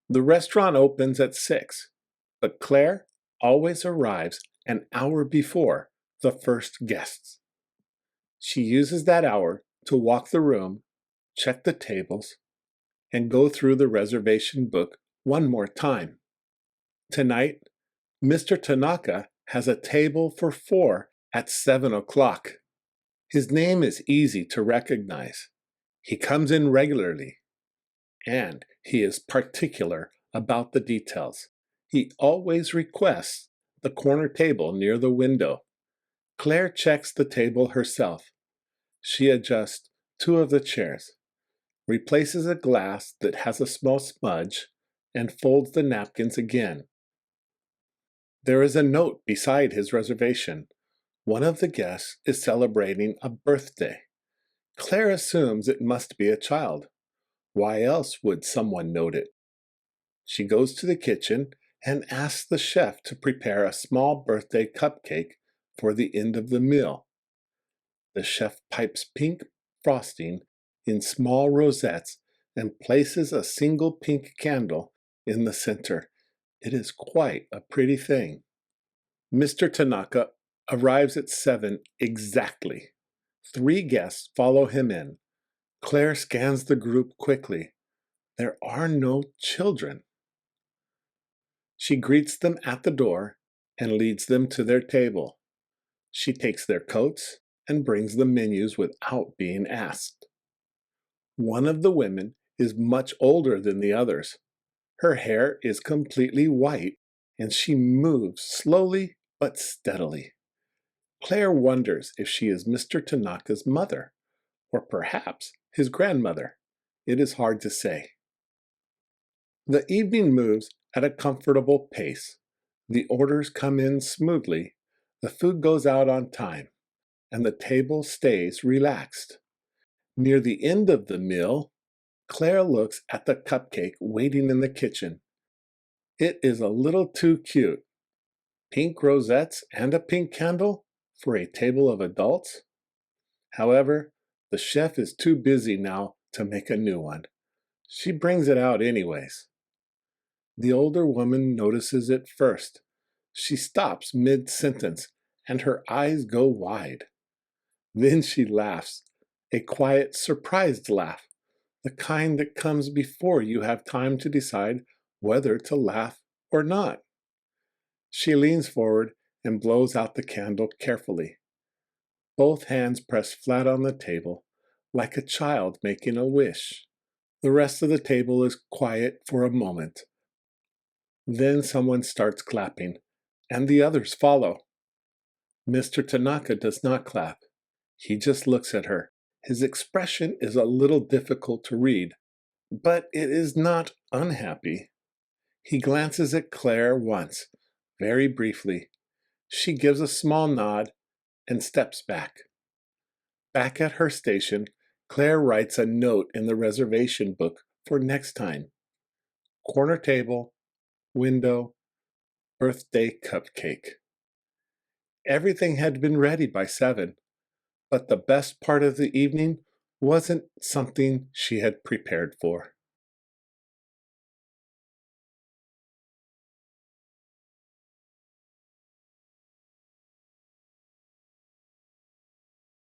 The restaurant opens at 6, but Claire always arrives an hour before the first guests. She uses that hour to walk the room, check the tables, and go through the reservation book one more time. Tonight, Mr. Tanaka has a table for 4 at 7 o'clock. His name is easy to recognize. He comes in regularly, and he is particular about the details. He always requests the corner table near the window. Claire checks the table herself. She adjusts 2 of the chairs, replaces a glass that has a small smudge, and folds the napkins again. There is a note beside his reservation. One of the guests is celebrating a birthday. Claire assumes it must be a child. Why else would someone note it? She goes to the kitchen and asks the chef to prepare a small birthday cupcake for the end of the meal. The chef pipes pink frosting in small rosettes and places a single pink candle in the center. It is quite a pretty thing. Mr. Tanaka arrives at 7 exactly. 3 guests follow him in. Claire scans the group quickly. There are no children. She greets them at the door and leads them to their table. She takes their coats and brings the menus without being asked. One of the women is much older than the others. Her hair is completely white, and she moves slowly but steadily. Claire wonders if she is Mr. Tanaka's mother, or perhaps his grandmother. It is hard to say. The evening moves at a comfortable pace. The orders come in smoothly, the food goes out on time, and the table stays relaxed. Near the end of the meal, Claire looks at the cupcake waiting in the kitchen. It is a little too cute. Pink rosettes and a pink candle for a table of adults? However, the chef is too busy now to make a new one. She brings it out anyways. The older woman notices it first. She stops mid-sentence and her eyes go wide. Then she laughs, a quiet, surprised laugh, the kind that comes before you have time to decide whether to laugh or not. She leans forward and blows out the candle carefully. Both hands pressed flat on the table, like a child making a wish. The rest of the table is quiet for a moment. Then someone starts clapping, and the others follow. Mr. Tanaka does not clap. He just looks at her. His expression is a little difficult to read, but it is not unhappy. He glances at Claire once, very briefly. She gives a small nod and steps back. Back at her station, Claire writes a note in the reservation book for next time. Corner table, window, birthday cupcake. Everything had been ready by 7, but the best part of the evening wasn't something she had prepared for.